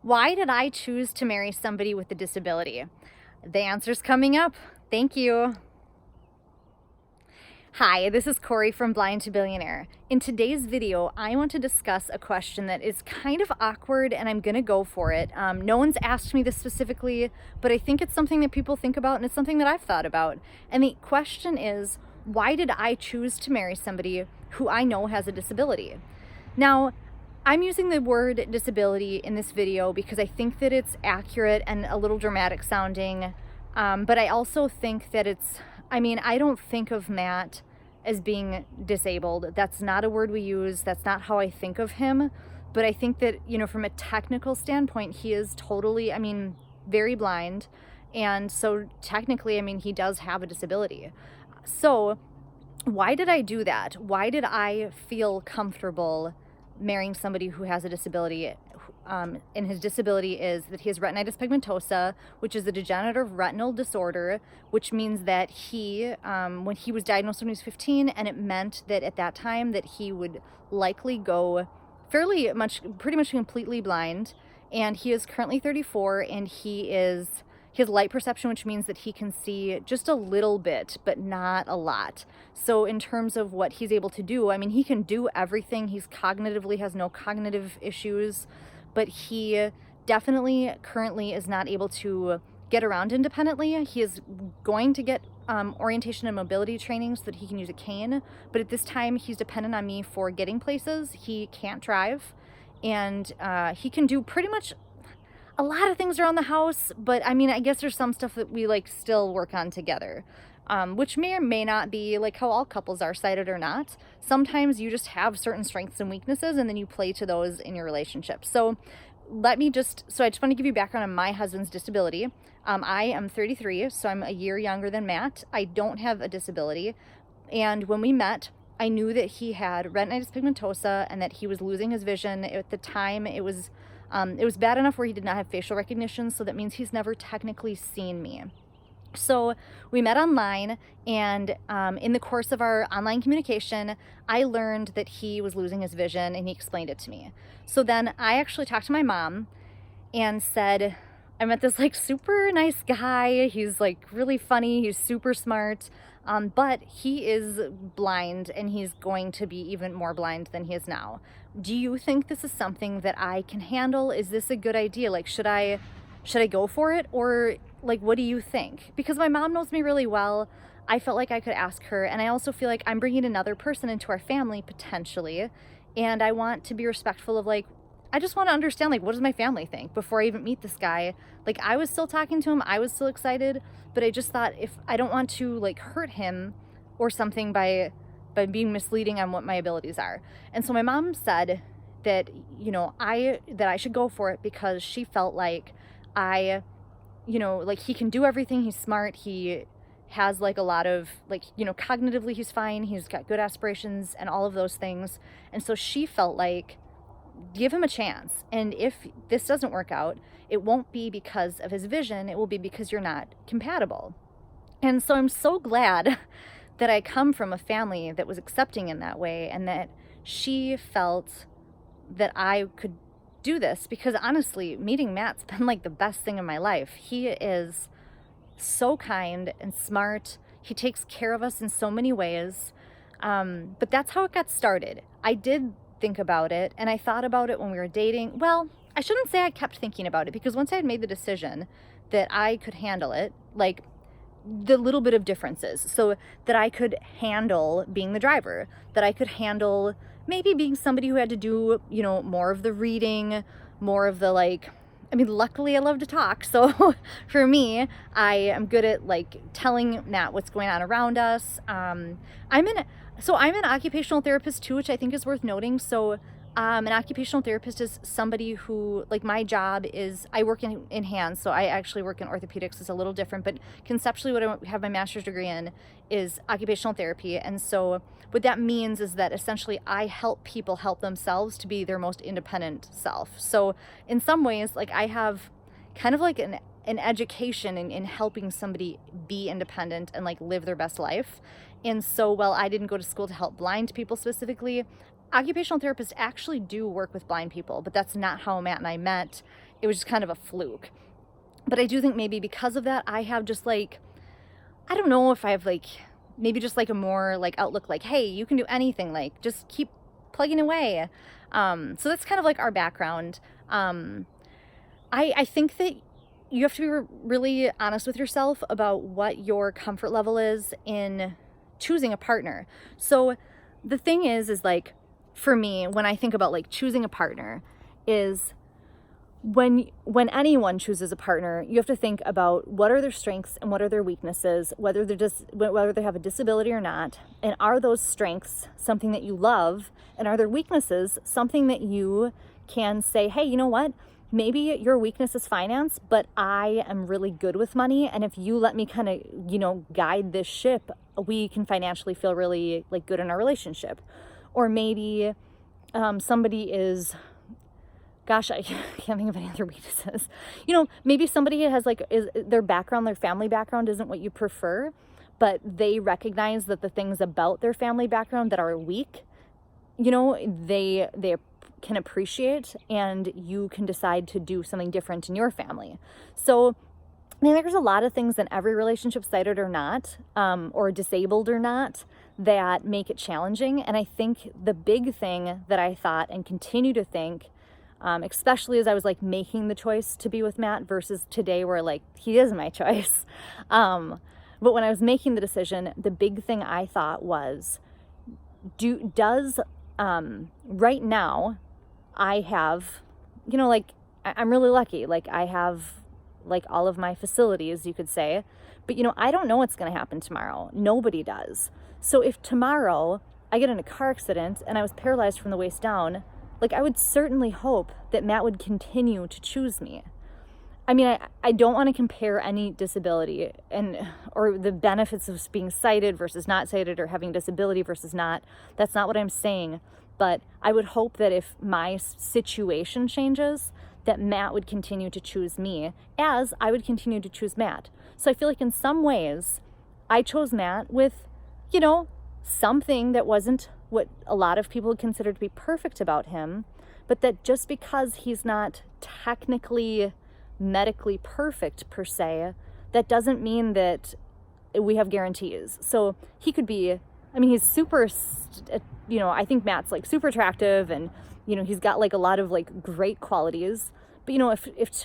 Why did I choose to marry somebody with a disability? The answer's coming up. Thank you. Hi, this is Corey from Blind to Billionaire. In today's video, I want to discuss a question that is kind of awkward and I'm gonna go for it. No one's asked me this specifically, but I think it's something that people think about and it's something that I've thought about. And the question is, why did I choose to marry somebody who I know has a disability? Now, I'm using the word disability in this video because I think that it's accurate and a little dramatic sounding, but I also think that I don't think of Matt as being disabled. That's not a word we use. That's not how I think of him. But I think that, from a technical standpoint, he is totally, very blind. And so technically, he does have a disability. So why did I do that? Why did I feel comfortable marrying somebody who has a disability? And his disability is that he has retinitis pigmentosa, which is a degenerative retinal disorder, which means that when he was diagnosed when he was 15, and it meant that at that time that he would likely go pretty much completely blind. And he is currently 34, and he has light perception, which means that he can see just a little bit, but not a lot. So in terms of what he's able to do, he can do everything. He's cognitively has no cognitive issues, but he definitely currently is not able to get around independently. He is going to get orientation and mobility training so that he can use a cane. But at this time, he's dependent on me for getting places. He can't drive, and he can do pretty much a lot of things around the house, but I guess there's some stuff that we still work on together, which may or may not be how all couples are, sighted or not. Sometimes you just have certain strengths and weaknesses and then you play to those in your relationship. So I just want to give you background on my husband's disability. I am 33, so I'm a year younger than Matt. I don't have a disability. And when we met, I knew that he had retinitis pigmentosa and that he was losing his vision. At the time, it was bad enough where he did not have facial recognition, so that means he's never technically seen me. So we met online, and in the course of our online communication, I learned that he was losing his vision, and he explained it to me. So then I actually talked to my mom and said, I met this super nice guy. He's really funny. He's super smart. But he is blind, and he's going to be even more blind than he is now. Do you think this is something that I can handle? Is this a good idea? Should I go for it? Or what do you think? Because my mom knows me really well. I felt like I could ask her, and I also feel like I'm bringing another person into our family potentially, and I want to be respectful of I just want to understand what does my family think before I even meet this guy. I was still talking to him, I was still excited, but I just thought if I don't want to hurt him or something by being misleading on what my abilities are. And so my mom said that I should go for it because she felt like he can do everything. He's smart. He has a lot of cognitively he's fine. He's got good aspirations and all of those things. And so she felt like give him a chance. And if this doesn't work out, it won't be because of his vision. It will be because you're not compatible. And so I'm so glad that I come from a family that was accepting in that way, and that she felt that I could do this, because honestly, meeting Matt's been the best thing in my life. He is so kind and smart. He takes care of us in so many ways. But that's how it got started. I did think about it, and I thought about it when we were dating. Well, I shouldn't say I kept thinking about it, because once I had made the decision that I could handle it, the little bit of differences, so that I could handle being the driver, that I could handle maybe being somebody who had to do, more of the reading, more of the luckily I love to talk. So for me, I am good at telling Nat what's going on around us. I'm an occupational therapist too, which I think is worth noting. So an occupational therapist is somebody who, my job is, I work in hands, so I actually work in orthopedics. It's a little different, but conceptually what I have my master's degree in is occupational therapy. And so what that means is that essentially I help people help themselves to be their most independent self. So in some ways, I have kind of an education in helping somebody be independent and live their best life. And so while I didn't go to school to help blind people specifically, occupational therapists actually do work with blind people, but that's not how Matt and I met. it was just kind of a fluke. But I do think maybe because of that, I have just like, I don't know if I have like, maybe just like a more like outlook, like, hey, you can do anything, like just keep plugging away. So that's kind of like our background. I think that you have to be really honest with yourself about what your comfort level is in choosing a partner. So the thing is like, for me, when I think about like choosing a partner, is when anyone chooses a partner, you have to think about what are their strengths and what are their weaknesses, whether they have a disability or not, and are those strengths something that you love, and are their weaknesses something that you can say, hey, you know what? Maybe your weakness is finance, but I am really good with money, and if you let me kind of, guide this ship, we can financially feel really like good in our relationship. Or maybe somebody is, gosh, I can't think of any other weaknesses. Maybe somebody has their family background isn't what you prefer, but they recognize that the things about their family background that are weak, they can appreciate, and you can decide to do something different in your family. So there's a lot of things in every relationship, sighted or not, or disabled or not, that make it challenging. And I think the big thing that I thought and continue to think, especially as I was like making the choice to be with Matt versus today where like he is my choice. But when I was making the decision, the big thing I thought was, right now I have, I'm really lucky. Like I have like all of my facilities, you could say, but I don't know what's going to happen tomorrow. Nobody does. So if tomorrow I get in a car accident and I was paralyzed from the waist down, like I would certainly hope that Matt would continue to choose me. I mean, I don't want to compare any disability or the benefits of being sighted versus not sighted, or having disability versus not. That's not what I'm saying. But I would hope that if my situation changes, that Matt would continue to choose me as I would continue to choose Matt. So I feel like in some ways I chose Matt with, something that wasn't what a lot of people would consider to be perfect about him, but that just because he's not technically medically perfect per se, that doesn't mean that we have guarantees. So he could be, he's super, I think Matt's like super attractive, and he's got like a lot of like great qualities, but if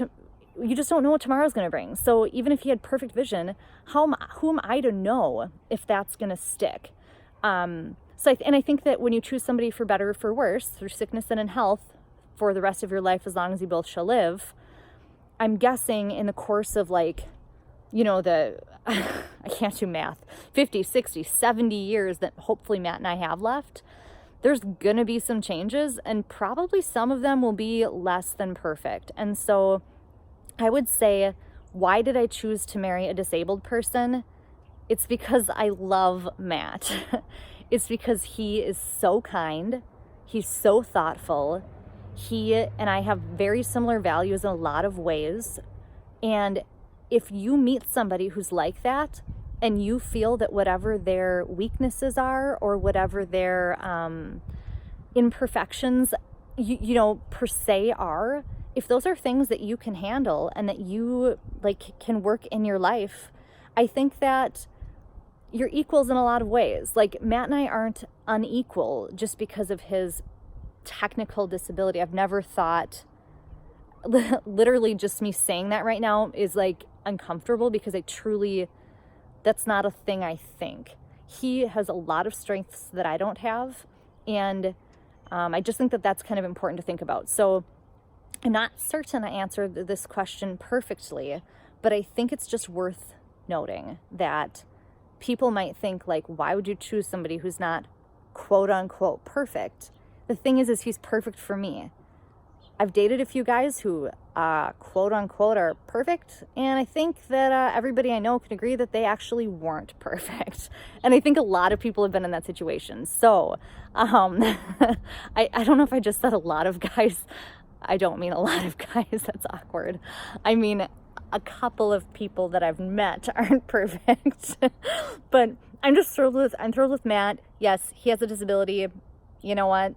you just don't know what tomorrow's going to bring. So even if he had perfect vision, who am I to know if that's going to stick? I think that when you choose somebody for better or for worse, through sickness and in health, for the rest of your life, as long as you both shall live, I'm guessing in the course of I can't do math, 50, 60, 70 years that hopefully Matt and I have left, there's going to be some changes, and probably some of them will be less than perfect. And so I would say, why did I choose to marry a disabled person? It's because I love Matt. It's because he is so kind. He's so thoughtful. He and I have very similar values in a lot of ways. And if you meet somebody who's like that, and you feel that whatever their weaknesses are, or whatever their imperfections, per se are, if those are things that you can handle and that you can work in your life, I think that you're equals in a lot of ways. Like Matt and I aren't unequal just because of his technical disability. I've never thought, literally just me saying that right now is uncomfortable, because that's not a thing I think. He has a lot of strengths that I don't have, and I just think that that's kind of important to think about. So I'm not certain I answered this question perfectly, but I think it's just worth noting that people might think why would you choose somebody who's not quote unquote perfect? The thing is he's perfect for me. I've dated a few guys who quote unquote are perfect, and I think that everybody I know can agree that they actually weren't perfect. And I think a lot of people have been in that situation. So I don't know if I just said a lot of guys. I don't mean a lot of guys. That's awkward. I mean a couple of people that I've met aren't perfect. But I'm thrilled with Matt. Yes, he has a disability. You know what?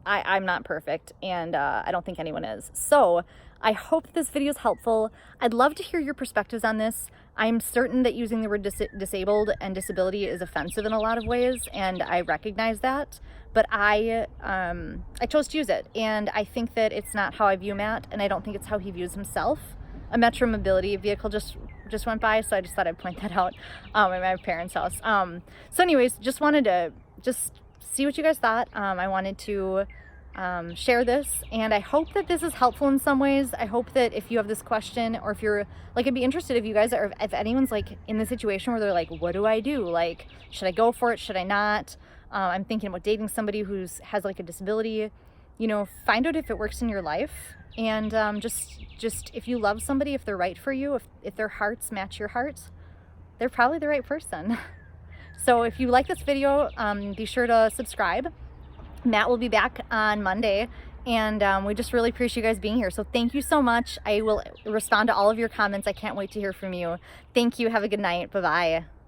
I'm not perfect, and I don't think anyone is. So I hope this video is helpful. I'd love to hear your perspectives on this. I'm certain that using the word disabled and disability is offensive in a lot of ways, and I recognize that, but I chose to use it, and I think that it's not how I view Matt, and I don't think it's how he views himself. A Metro Mobility vehicle just went by, so I just thought I'd point that out at my parents' house. So anyways, just wanted to see what you guys thought. I wanted to share this, and I hope that this is helpful in some ways. I hope that if you have this question, or if you're like, I'd be interested if you guys are, if anyone's like in the situation where they're like, what do I do? Like, should I go for it? Should I not? I'm thinking about dating somebody has like a disability. You know, find out if it works in your life, and just if you love somebody, if they're right for you, if their hearts match your heart, they're probably the right person. So if you like this video, be sure to subscribe. Matt will be back on Monday, and we just really appreciate you guys being here. So thank you so much. I will respond to all of your comments. I can't wait to hear from you. Thank you. Have a good night. Bye-bye.